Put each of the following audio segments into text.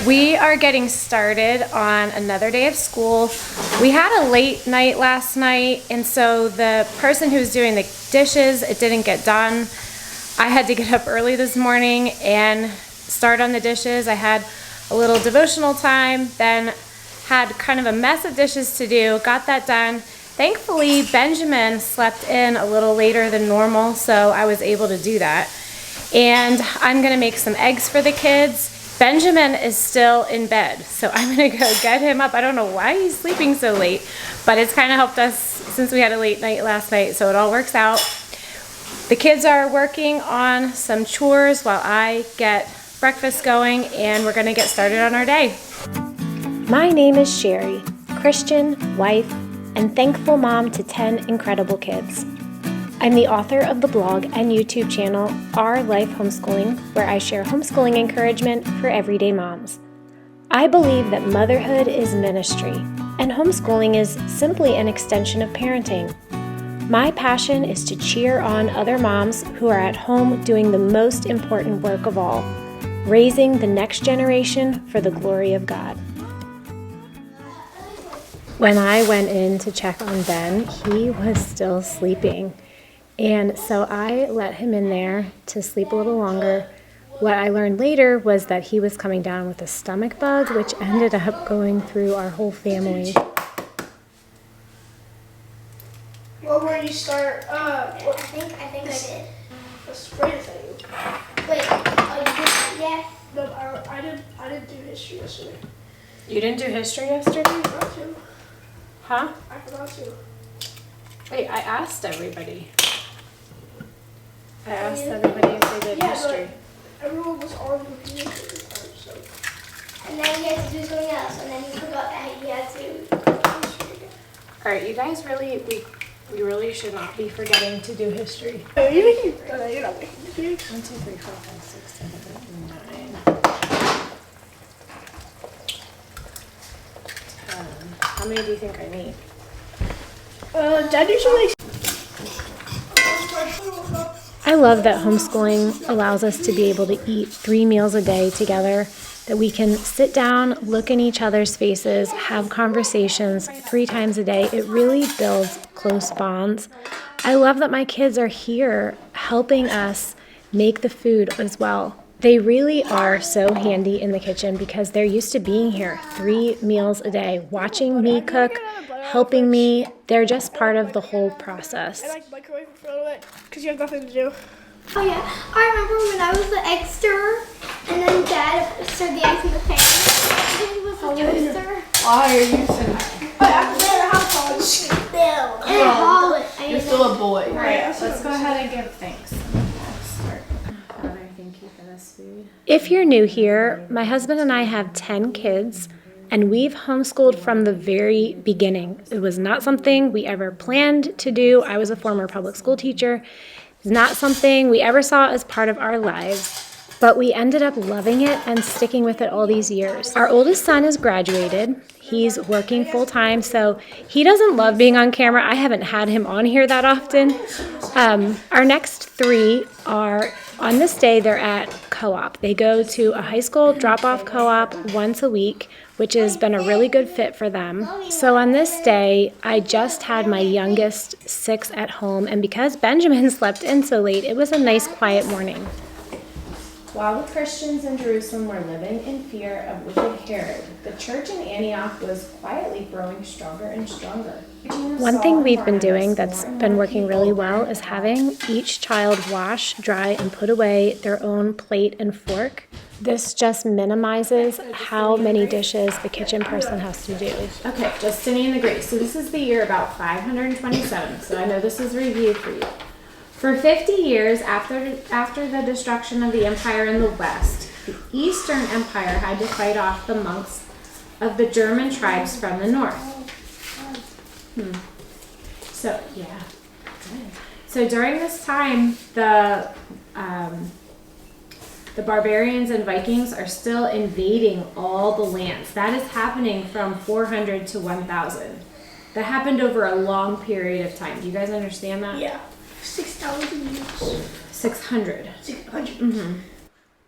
We are getting started on another day of school. We had a late night last night, and so the person who was doing the dishes, it didn't get done. I had to get up early this morning and start on the dishes. I had a little devotional time, then had kind of a mess of dishes to do, got that done. Thankfully, Benjamin slept in a little later than normal, so I was able to do that. And I'm gonna make some eggs for the kids. Benjamin is still in bed, so I'm gonna go get him up. I don't know why he's sleeping so late, but it's kind of helped us since we had a late night last night, so it all works out. The kids are working on some chores while I get breakfast going, and we're gonna get started on our day. My name is Sherry, Christian, wife, and thankful mom to 10 incredible kids. I'm the author of the blog and YouTube channel, Our Life Homeschooling, where I share homeschooling encouragement for everyday moms. I believe that motherhood is ministry, and homeschooling is simply an extension of parenting. My passion is to cheer on other moms who are at home doing the most important work of all, raising the next generation for the glory of God. When I went in to check on Ben, he was still sleeping. And so I let him in there to sleep a little longer. What I learned later was that he was coming down with a stomach bug, which ended up going through our whole family. Well, where you start, I think I did. The spray thing. Wait, oh, you did? Yeah. No, I didn't do history yesterday. You didn't do history yesterday? I forgot to. Huh? I forgot to. Wait, I asked everybody. I asked everybody if they did history. But everyone was on the computer at the time, so. And then he had to do something else, and then he forgot that he had to do history again. Alright, you guys we really should not be forgetting to do history. You're not making confused. 1, 2, 3, 4, 5, 6, 7, 8, 9. 10. How many do you think I need? Dad usually. I love that homeschooling allows us to be able to eat 3 meals a day together, that we can sit down, look in each other's faces, have conversations 3 times a day. It really builds close bonds. I love that my kids are here helping us make the food as well. They really are so handy in the kitchen because they're used to being here 3 meals a day, watching me cook, helping me. They're just part of the whole process. I like microwave for a little bit because you have nothing to do. Oh yeah, I remember when I was the egg stirrer, and then Dad stirred the eggs in the pan. And he was the toaster. Why are you so... And Holland. You're still a boy. Right, let's go ahead and give thanks. Father, thank you for this food. If you're new here, my husband and I have 10 kids, and we've homeschooled from the very beginning. It was not something we ever planned to do. I was a former public school teacher. It's not something we ever saw as part of our lives, but we ended up loving it and sticking with it all these years. Our oldest son is graduated. He's working full time, so he doesn't love being on camera. I haven't had him on here that often. Our next 3 are, on this day, they're at co-op. They go to a high school drop-off co-op once a week, which has been a really good fit for them. So on this day, I just had my youngest 6 at home, and because Benjamin slept in so late, it was a nice quiet morning. While the Christians in Jerusalem were living in fear of wicked Herod, the church in Antioch was quietly growing stronger and stronger. One thing we've been doing that's been working really well is having each child wash, dry, and put away their own plate and fork. This just minimizes how many dishes the kitchen person has to do. Okay, Justinian the Great. So this is the year about 527, so I know this is review for you. For 50 years after the destruction of the empire in the west, the Eastern Empire had to fight off the monks of the German tribes from the north. So, yeah. So during this time, the barbarians and Vikings are still invading all the lands. That is happening from 400 to 1000. That happened over a long period of time. Do you guys understand that? Yeah. 6,000 years. 600. 600. Mm-hmm.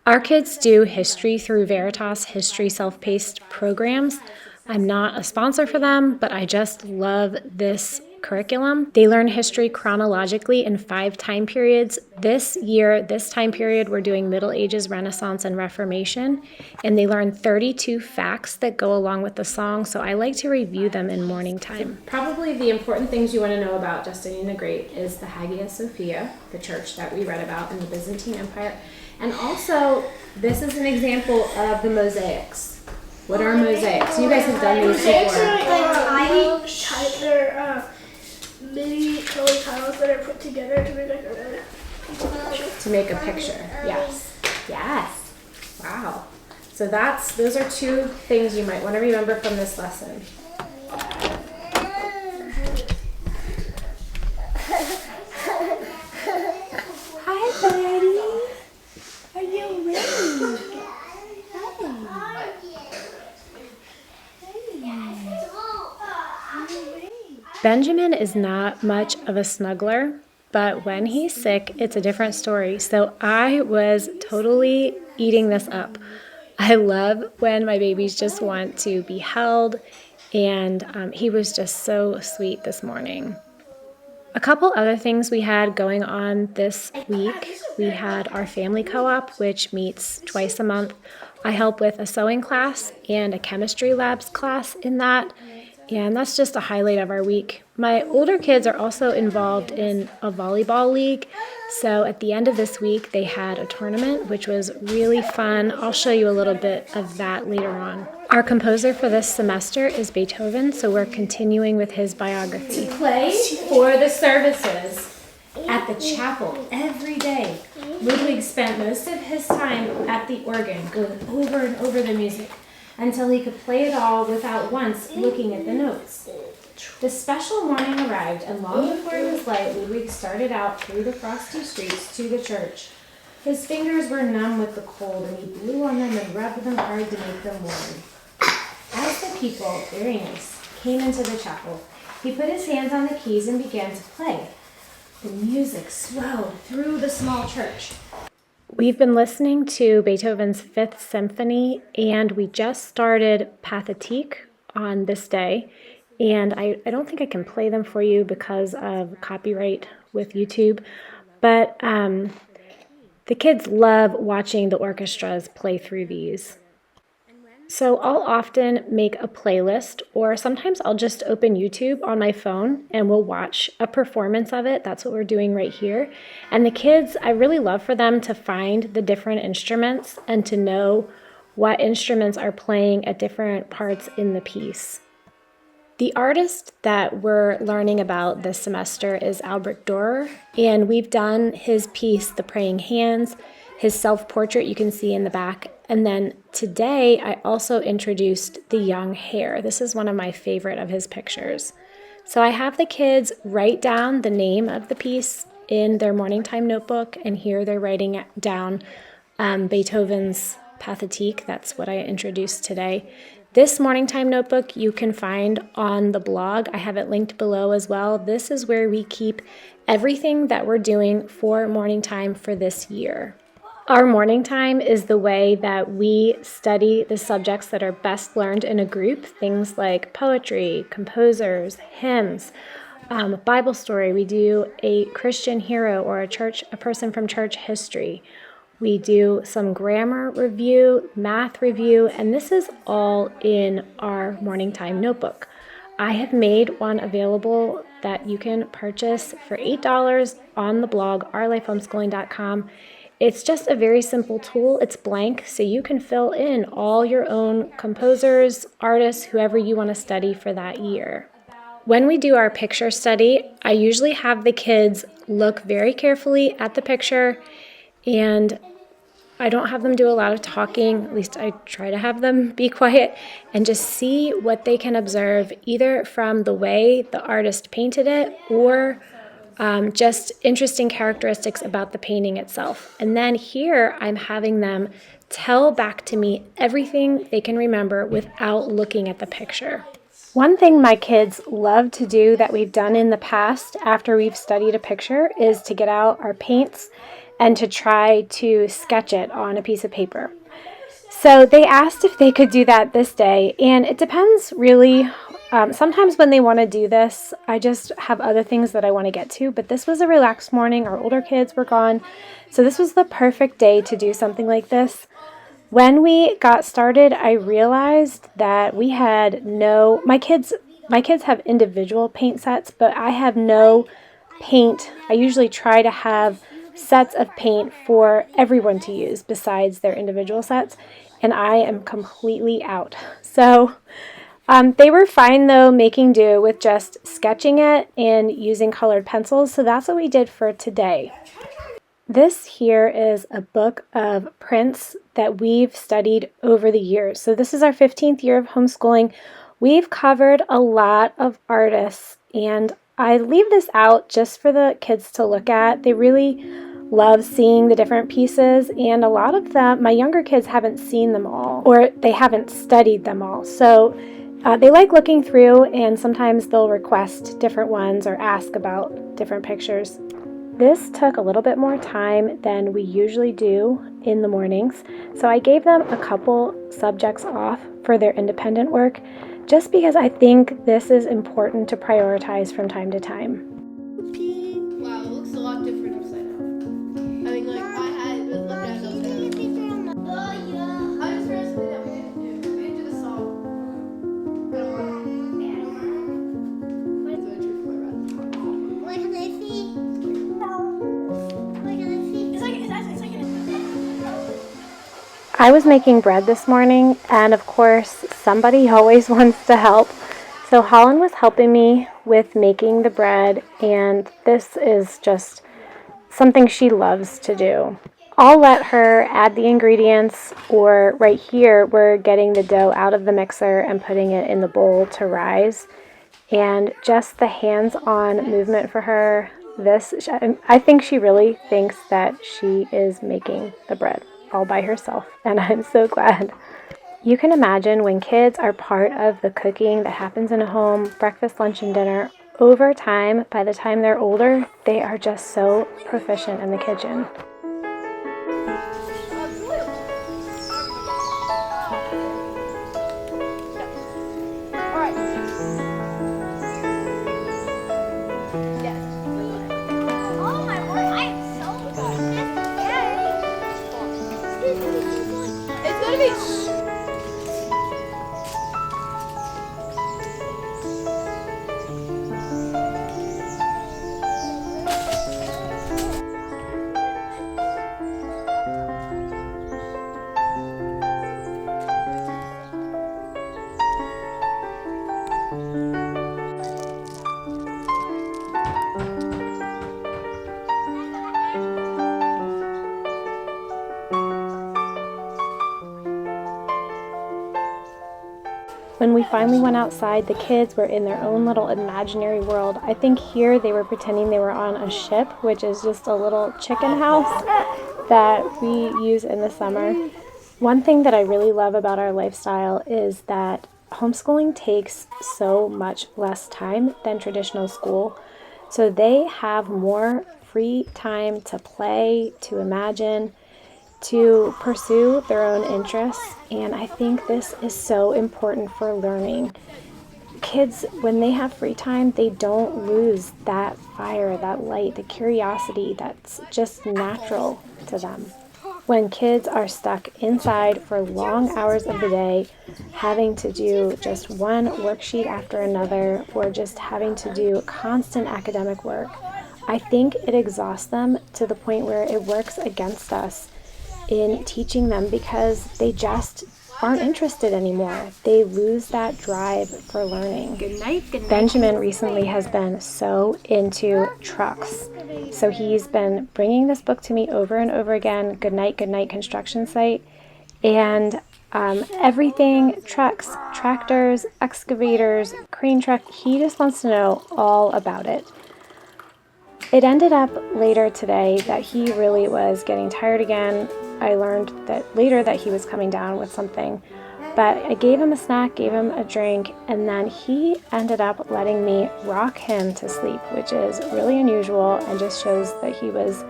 Our kids do history through Veritas History self-paced programs. I'm not a sponsor for them, but I just love this curriculum. They learn history chronologically in 5 time periods. This year, this time period, we're doing Middle Ages, Renaissance, and Reformation, and they learn 32 facts that go along with the song, so I like to review them in morning time. Probably the important things you want to know about Justinian the Great is the Hagia Sophia, the church that we read about in the Byzantine Empire, and also this is an example of the mosaics. What are mosaics? You guys have done these Mosaics are Like they're mini colored tiles that are put together to make like a really to make a picture. Yes. Yes. Wow. So those are 2 things you might want to remember from this lesson. Hi, buddy. Are you ready? Benjamin is not much of a snuggler, but when he's sick, it's a different story. So I was totally eating this up. I love when my babies just want to be held, and he was just so sweet this morning. A couple other things we had going on this week. We had our family co-op, which meets twice a month. I help with a sewing class and a chemistry labs class in that. And that's just a highlight of our week. My older kids are also involved in a volleyball league. So at the end of this week, they had a tournament, which was really fun. I'll show you a little bit of that later on. Our composer for this semester is Beethoven, so we're continuing with his biography. Play for the services at the chapel every day. Ludwig spent most of his time at the organ, going over and over the music, until he could play it all without once looking at the notes. The special morning arrived, and long before it was light, Ludwig started out through the frosty streets to the church. His fingers were numb with the cold, and he blew on them and rubbed them hard to make them warm. As the people, very nice, came into the chapel, he put his hands on the keys and began to play. The music swelled through the small church. We've been listening to Beethoven's 5th Symphony, and we just started Pathétique on this day. And I don't think I can play them for you because of copyright with YouTube. But the kids love watching the orchestras play through these. So I'll often make a playlist, or sometimes I'll just open YouTube on my phone and we'll watch a performance of it. That's what we're doing right here. And the kids, I really love for them to find the different instruments and to know what instruments are playing at different parts in the piece. The artist that we're learning about this semester is Albrecht Dürer, and we've done his piece, The Praying Hands, his self-portrait you can see in the back. And then today I also introduced The Young Hare. This is one of my favorite of his pictures. So I have the kids write down the name of the piece in their morning time notebook, and here they're writing down Beethoven's Pathétique. That's what I introduced today. This morning time notebook you can find on the blog. I have it linked below as well. This is where we keep everything that we're doing for morning time for this year. Our morning time is the way that we study the subjects that are best learned in a group, things like poetry, composers, hymns, Bible story. We do a Christian hero or a person from church history. We do some grammar review, math review, and this is all in our morning time notebook. I have made one available that you can purchase for $8 on the blog, ourlifehomeschooling.com. It's just a very simple tool. It's blank, so you can fill in all your own composers, artists, whoever you want to study for that year. When we do our picture study, I usually have the kids look very carefully at the picture, and I don't have them do a lot of talking. At least I try to have them be quiet and just see what they can observe, either from the way the artist painted it or just interesting characteristics about the painting itself. And then here I'm having them tell back to me everything they can remember without looking at the picture. One thing my kids love to do that we've done in the past after we've studied a picture is to get out our paints and to try to sketch it on a piece of paper. So they asked if they could do that this day, and it depends really. Sometimes when they want to do this, I just have other things that I want to get to, but this was a relaxed morning. Our older kids were gone, so this was the perfect day to do something like this. When we got started, I realized that we had my kids have individual paint sets, but I have no paint. I usually try to have sets of paint for everyone to use besides their individual sets, and I am completely out. So they were fine though, making do with just sketching it and using colored pencils, so that's what we did for today. This here is a book of prints that we've studied over the years. So this is our 15th year of homeschooling. We've covered a lot of artists, and I leave this out just for the kids to look at. They really love seeing the different pieces, and a lot of them, my younger kids haven't seen them all, or they haven't studied them all. So they like looking through, and sometimes they'll request different ones or ask about different pictures. This took a little bit more time than we usually do in the mornings, so I gave them a couple subjects off for their independent work, just because I think this is important to prioritize from time to time. Wow, it looks a lot different upside down. I mean, like, I had looked at it upside down. I just realized something that we didn't do. We didn't do the song. I don't want to. I was making bread this morning, and of course, somebody always wants to help. So Holland was helping me with making the bread, and this is just something she loves to do. I'll let her add the ingredients, or right here, we're getting the dough out of the mixer and putting it in the bowl to rise. And just the hands-on movement for her, I think she really thinks that she is making the bread all by herself, and I'm so glad. You can imagine when kids are part of the cooking that happens in a home, breakfast, lunch, and dinner, over time, by the time they're older, they are just so proficient in the kitchen. When we finally went outside, the kids were in their own little imaginary world. I think here they were pretending they were on a ship, which is just a little chicken house that we use in the summer. One thing that I really love about our lifestyle is that homeschooling takes so much less time than traditional school. So they have more free time to play, to imagine, to pursue their own interests, and I think this is so important for learning. Kids, when they have free time, they don't lose that fire, that light, the curiosity that's just natural to them. When kids are stuck inside for long hours of the day, having to do just one worksheet after another, or just having to do constant academic work, I think it exhausts them to the point where it works against us in teaching them, because they just aren't interested anymore. They lose that drive for learning. Good night. Benjamin recently has been so into trucks. So he's been bringing this book to me over and over again, Good Night Construction Site, and everything trucks, tractors, excavators, crane truck. He just wants to know all about it. It ended up later today that he really was getting tired again. I learned that later that he was coming down with something, but I gave him a snack, gave him a drink, and then he ended up letting me rock him to sleep, which is really unusual and just shows that he was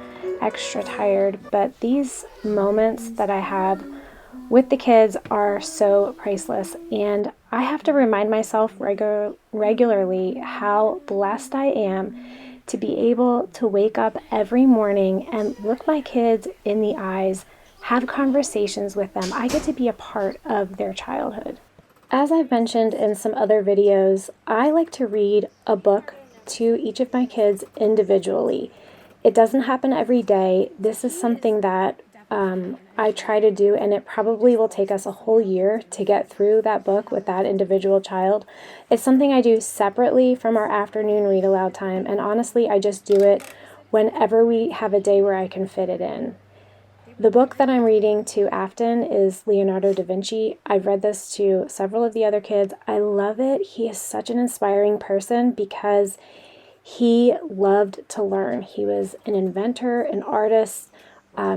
extra tired, but these moments that I have with the kids are so priceless, and I have to remind myself regularly how blessed I am to be able to wake up every morning and look my kids in the eyes, have conversations with them. I get to be a part of their childhood. As I've mentioned in some other videos, I like to read a book to each of my kids individually. It doesn't happen every day. This is something that I try to do, and it probably will take us a whole year to get through that book with that individual child. It's something I do separately from our afternoon read aloud time, and honestly, I just do it whenever we have a day where I can fit it in. The book that I'm reading to Afton is Leonardo da Vinci. I've read this to several of the other kids. I love it. He is such an inspiring person because he loved to learn. He was an inventor, an artist.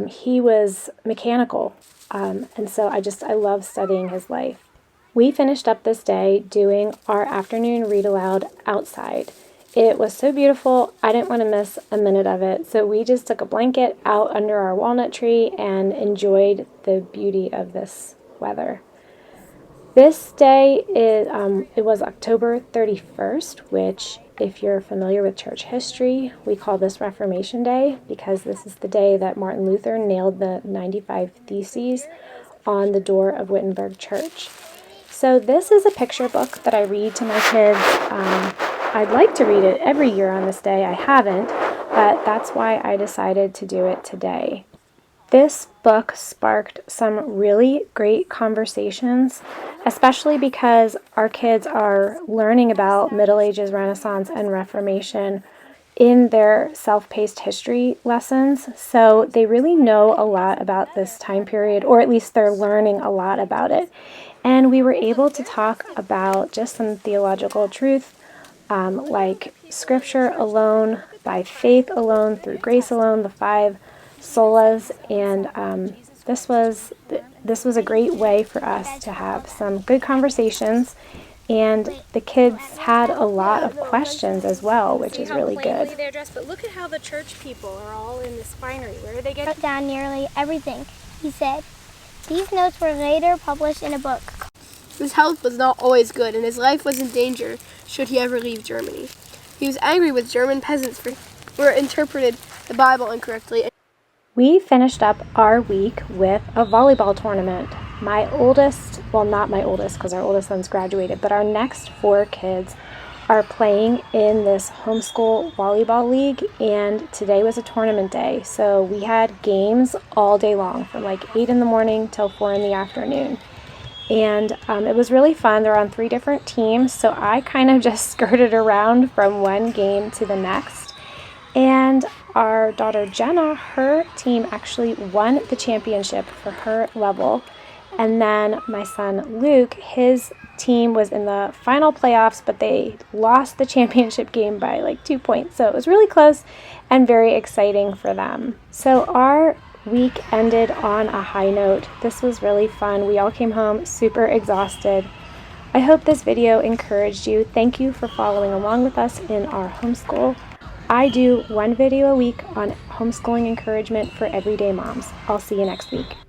He was mechanical. And so I love studying his life. We finished up this day doing our afternoon read aloud outside. It was so beautiful, I didn't want to miss a minute of it. So we just took a blanket out under our walnut tree and enjoyed the beauty of this weather. This day it was October 31st, which, if you're familiar with church history, we call this Reformation Day because this is the day that Martin Luther nailed the 95 Theses on the door of Wittenberg Church. So this is a picture book that I read to my kids. I'd like to read it every year on this day. I haven't, but that's why I decided to do it today. This book sparked some really great conversations, especially because our kids are learning about Middle Ages, Renaissance, and Reformation in their self-paced history lessons. So they really know a lot about this time period, or at least they're learning a lot about it. And we were able to talk about just some theological truth, like Scripture alone, by faith alone, through grace alone, the 5 solas, and this was a great way for us to have some good conversations, and the kids had a lot of questions as well, which is really good. They're dressed, but look at how the church people are all in this finery. Where are they getting? Wrote down nearly everything he said. These notes were later published in a book. His health was not always good, and his life was in danger should he ever leave Germany. He was angry with German peasants for interpreted the Bible incorrectly. We finished up our week with a volleyball tournament. My oldest, well, not my oldest because our oldest son's graduated, but our next 4 kids are playing in this homeschool volleyball league, and today was a tournament day. So we had games all day long from like 8 in the morning till 4 in the afternoon. And it was really fun. They're on 3 different teams, so I kind of just skirted around from one game to the next. And our daughter Jenna, her team actually won the championship for her level. And then my son Luke, his team was in the final playoffs, but they lost the championship game by like 2 points. So it was really close and very exciting for them. So our week ended on a high note. This was really fun. We all came home super exhausted. I hope this video encouraged you. Thank you for following along with us in our homeschool. I do 1 video a week on homeschooling encouragement for everyday moms. I'll see you next week.